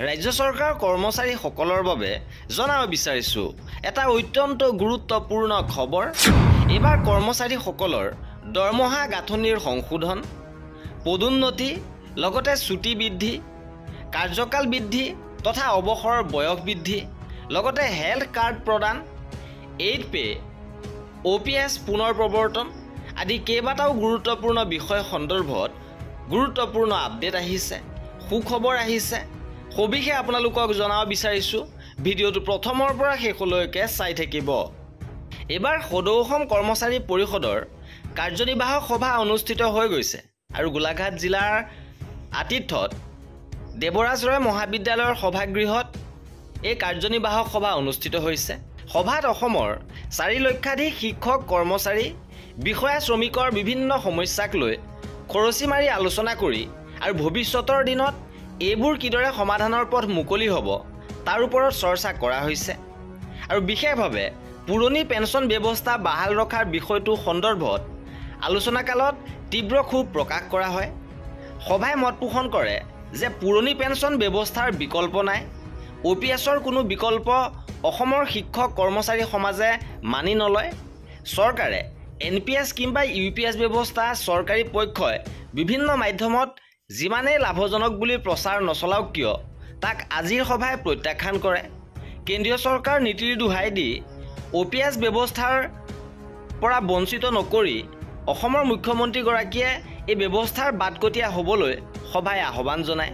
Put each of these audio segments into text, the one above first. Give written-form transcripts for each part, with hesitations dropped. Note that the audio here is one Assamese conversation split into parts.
ৰাজ্য চৰকাৰৰ কৰ্মচাৰীসকলৰ বাবে জনাব বিচাৰিছোঁ এটা অত্যন্ত গুৰুত্বপূৰ্ণ খবৰ। এইবাৰ কৰ্মচাৰীসকলৰ দৰমহা গাঁথনিৰ সংশোধন, পদোন্নতি, লগতে ছুটি বৃদ্ধি, কাৰ্যকাল বৃদ্ধি তথা অৱসৰৰ বয়স বৃদ্ধি, লগতে হেল্থ কাৰ্ড প্ৰদান, এইড পে, OPS পুনৰ প্ৰৱৰ্তন আদি কেইবাটাও গুৰুত্বপূৰ্ণ বিষয় সন্দৰ্ভত গুৰুত্বপূৰ্ণ আপডেট আহিছে, সুখবৰ আহিছে। সবিশেষ আপোনালোকক জনাব বিচাৰিছোঁ। ভিডিঅ'টো প্ৰথমৰ পৰা শেষলৈকে চাই থাকিব। এইবাৰ সদৌ অসম কৰ্মচাৰী পৰিষদৰ কাৰ্যনিৰ্বাহক সভা অনুষ্ঠিত হৈ গৈছে আৰু গোলাঘাট জিলাৰ আতিথ্যত দেৱৰাজ ৰয় মহাবিদ্যালয়ৰ সভাগৃহত এই কাৰ্যনিৰ্বাহক সভা অনুষ্ঠিত হৈছে। সভাত অসমৰ 4 লক্ষাধিক শিক্ষক কৰ্মচাৰী বিষয়া শ্ৰমিকৰ বিভিন্ন সমস্যাক লৈ খৰচি মাৰি আলোচনা কৰি আৰু ভৱিষ্যতৰ দিনত এইবোৰ কিদৰে সমাধানৰ পথ মুকলি হ'ব তাৰ ওপৰত চৰ্চা কৰা হৈছে আৰু বিশেষভাৱে পুৰণি পেঞ্চন ব্যৱস্থা বাহাল ৰখাৰ বিষয়টো সন্দৰ্ভত আলোচনাকালত তীব্ৰ ক্ষোভ প্ৰকাশ কৰা হয়। সভাই মত পোষণ কৰে যে পুৰণি পেঞ্চন ব্যৱস্থাৰ বিকল্প নাই, OPSৰ কোনো বিকল্প অসমৰ শিক্ষক কৰ্মচাৰী সমাজে মানি নলয়। চৰকাৰে NPS কিংবা UPS ব্যৱস্থা চৰকাৰী পক্ষই বিভিন্ন মাধ্যমত যিমানেই লাভজনক বুলি প্ৰচাৰ নচলাওক কিয় তাক আজিৰ সভাই প্ৰত্যাখ্যান কৰে। কেন্দ্ৰীয় চৰকাৰ নীতিৰ দোহাই দি OPS ব্যৱস্থাৰ পৰা বঞ্চিত নকৰি অসমৰ মুখ্যমন্ত্ৰীগৰাকীয়ে এই ব্যৱস্থাৰ বাটকটীয়া হ'বলৈ সভাই আহ্বান জনায়।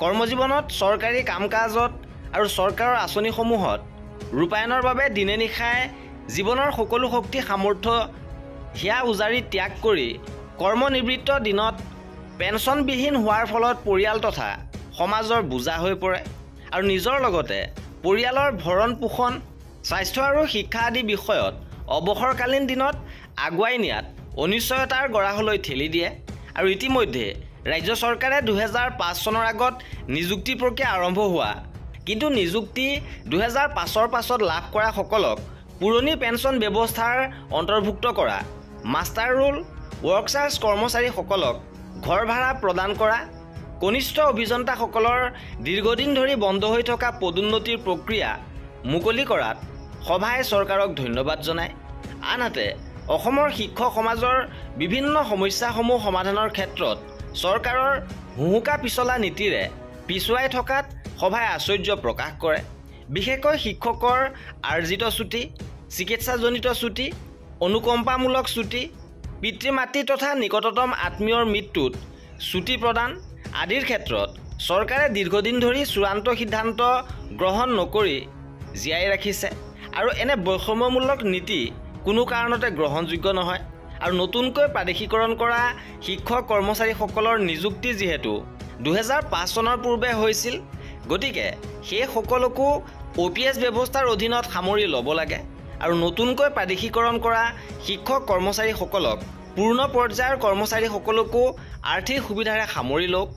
কৰ্মজীৱনত চৰকাৰী কাম কাজত আৰু চৰকাৰৰ আঁচনিসমূহত ৰূপায়ণৰ বাবে দিনে নিশাই জীৱনৰ সকলো শক্তি সামৰ্থ্য হিয়া উজাৰি ত্যাগ কৰি কৰ্মনিবৃত্ত দিনত পেঞ্চনবিহীন হোৱাৰ ফলত পৰিয়াল তথা সমাজৰ বোজা হৈ পৰে আৰু নিজৰ লগতে পৰিয়ালৰ ভৰণ পোষণ, স্বাস্থ্য আৰু শিক্ষা আদি বিষয়ত অৱসৰকালীন দিনত আগুৱাই নিয়াত অনিশ্চয়তাৰ গৰাহলৈ ঠেলি দিয়ে। আৰু ইতিমধ্যে ৰাজ্য চৰকাৰে 2005 চনৰ আগত নিযুক্তি প্ৰক্ৰিয়া আৰম্ভ হোৱা কিন্তু নিযুক্তি 2005ৰ পাছত লাভ কৰা সকলক পুৰণি পেঞ্চন ব্যৱস্থাৰ অন্তৰ্ভুক্ত কৰা, মাষ্টাৰ ৰোল ৱৰ্কচাৰ্ছ কৰ্মচাৰীসকলক ঘৰ ভাড়া প্ৰদান কৰা, কনিষ্ঠ অভিযন্তাসকলৰ দীৰ্ঘদিন ধৰি বন্ধ হৈ থকা পদোন্নতিৰ প্ৰক্ৰিয়া মুকলি কৰাত সভাই চৰকাৰক ধন্যবাদ জনায়। আনহাতে অসমৰ শিক্ষক সমাজৰ বিভিন্ন সমস্যাসমূহ সমাধানৰ ক্ষেত্ৰত চৰকাৰৰ হুহুকা পিছলা নীতিৰে পিছুৱাই থকাত সভাই আশ্চৰ্য প্ৰকাশ কৰে। বিশেষকৈ শিক্ষকৰ আৰ্জিত ছুটি, চিকিৎসাজনিত ছুটি, অনুকম্পামূলক ছুটি, পিতৃ মাতৃ তথা নিকটতম আত্মীয়ৰ মৃত্যুত ছুটি প্ৰদান আদিৰ ক্ষেত্ৰত চৰকাৰে দীৰ্ঘদিন ধৰি চূড়ান্ত সিদ্ধান্ত গ্ৰহণ নকৰি জীয়াই ৰাখিছে আৰু এনে বৈষম্যমূলক নীতি কোনো কাৰণতে গ্ৰহণযোগ্য নহয়। আৰু নতুনকৈ প্ৰাদেশিকৰণ কৰা শিক্ষক কৰ্মচাৰীসকলৰ নিযুক্তি যিহেতু 2005 চনৰ পূৰ্বে হৈছিল, গতিকে সেই সকলোকো OPS ব্যৱস্থাৰ অধীনত সামৰি ল'ব লাগে আৰু নতুনকৈ প্ৰাদেশিকৰণ কৰা শিক্ষক কৰ্মচাৰীসকলক পূৰ্ণ পৰ্যায়ৰ কৰ্মচাৰীসকলকো আৰ্থিক সুবিধাৰে সামৰি লওক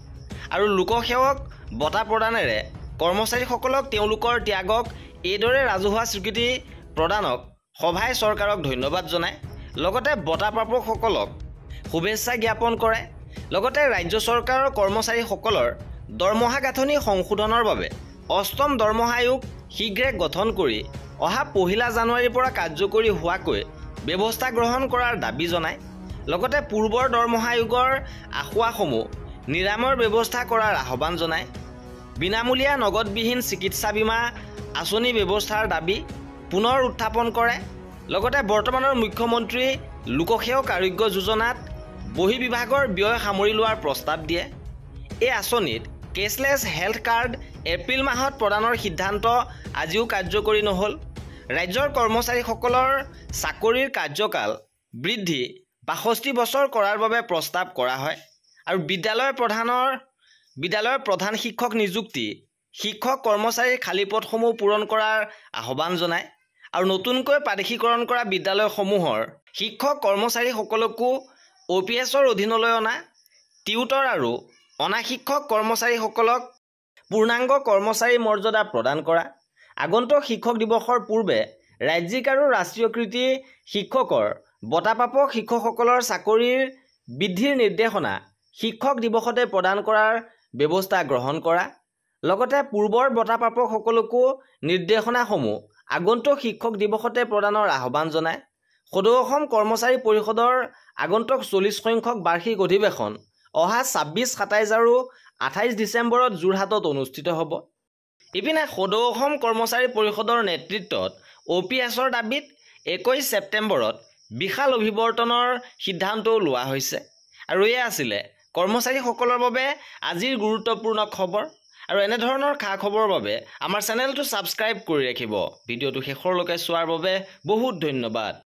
আৰু লোকসেৱক বঁটা প্ৰদানেৰে কৰ্মচাৰীসকলক তেওঁলোকৰ ত্যাগক এইদৰে ৰাজহুৱা স্বীকৃতি প্ৰদানক সভাই চৰকাৰক ধন্যবাদ জনায়। লগতে বঁটা প্ৰাপকসকলক শুভেচ্ছা জ্ঞাপন কৰে। লগতে ৰাজ্য চৰকাৰৰ কৰ্মচাৰীসকলৰ দৰমহা গাঁথনি সংশোধনৰ বাবে 8ম দৰমহা আয়োগ শীঘ্ৰে গঠন কৰি অহা 1 জানুৱাৰীৰ পৰা কাৰ্যকৰী হোৱাকৈ ব্যৱস্থা গ্ৰহণ কৰাৰ দাবী জনায়। লগতে পূৰ্বৰ দৰমহা আয়োগৰ আসোঁৱাহসমূহ নিৰাময়ৰ ব্যৱস্থা কৰাৰ আহ্বান জনায়। বিনামূলীয়া নগদবিহীন চিকিৎসা বীমা আঁচনি ব্যৱস্থাৰ দাবী পুনৰ উত্থাপন কৰে। লগতে বৰ্তমানৰ মুখ্যমন্ত্ৰী লোকসেৱক আৰোগ্য যোজনাত বহিঃবিভাগৰ ব্যয় সামৰি লোৱাৰ প্ৰস্তাৱ দিয়ে। এই আঁচনিত কেছলেছ হেল্থ কাৰ্ড এপ্ৰিল মাহত প্ৰদানৰ সিদ্ধান্ত আজিও কাৰ্যকৰী নহ'ল। ৰাজ্যৰ কৰ্মচাৰীসকলৰ চাকৰিৰ কাৰ্যকাল বৃদ্ধি 62 বছৰ কৰাৰ বাবে প্ৰস্তাৱ কৰা হয় আৰু বিদ্যালয়ৰ প্ৰধান শিক্ষক নিযুক্তি, শিক্ষক কৰ্মচাৰীৰ খালী পদসমূহ পূৰণ কৰাৰ আহ্বান জনায় আৰু নতুনকৈ প্ৰাদেশিকৰণ কৰা বিদ্যালয়সমূহৰ শিক্ষক কৰ্মচাৰীসকলকো OPSৰ অধীনলৈ অনা, টিউটৰ আৰু অনা শিক্ষক কৰ্মচাৰীসকলক পূৰ্ণাংগ কৰ্মচাৰী মৰ্যাদা প্ৰদান কৰা, আগন্তুক শিক্ষক দিৱসৰ পূৰ্বে ৰাজ্যিক আৰু ৰাষ্ট্ৰীয়কৃতি শিক্ষকৰ বঁটাপ্ৰাপক শিক্ষকসকলৰ চাকৰিৰ বৃদ্ধিৰ নিৰ্দেশনা শিক্ষক দিৱসতে প্ৰদান কৰাৰ ব্যৱস্থা গ্ৰহণ কৰা লগতে পূৰ্বৰ বঁটাপ্ৰাপকসকলকো নিৰ্দেশনাসমূহ আগন্তুক শিক্ষক দিৱসতে প্ৰদানৰ আহ্বান জনায়। সদৌ অসম কৰ্মচাৰী পৰিষদৰ আগন্তুক 40 সংখ্যক বাৰ্ষিক অধিৱেশন অহা 26, 27 আৰু 28 ডিচেম্বৰত যোৰহাটত অনুষ্ঠিত হ'ব। ইপিনে সদৌ অসম কৰ্মচাৰী পৰিষদৰ নেতৃত্বত OPSৰ দাবীত 21 ছেপ্টেম্বৰত বিশাল অভিৱৰ্তনৰ সিদ্ধান্তও লোৱা হৈছে। আৰু এয়া আছিলে কৰ্মচাৰীসকলৰ বাবে আজিৰ গুৰুত্বপূৰ্ণ খবৰ। আৰু এনেধৰণৰ খা খবৰৰ বাবে আমাৰ চেনেলটো ছাবস্ক্ৰাইব কৰি ৰাখিব। ভিডিঅ'টো শেষৰলৈকে চোৱাৰ বাবে বহুত ধন্যবাদ।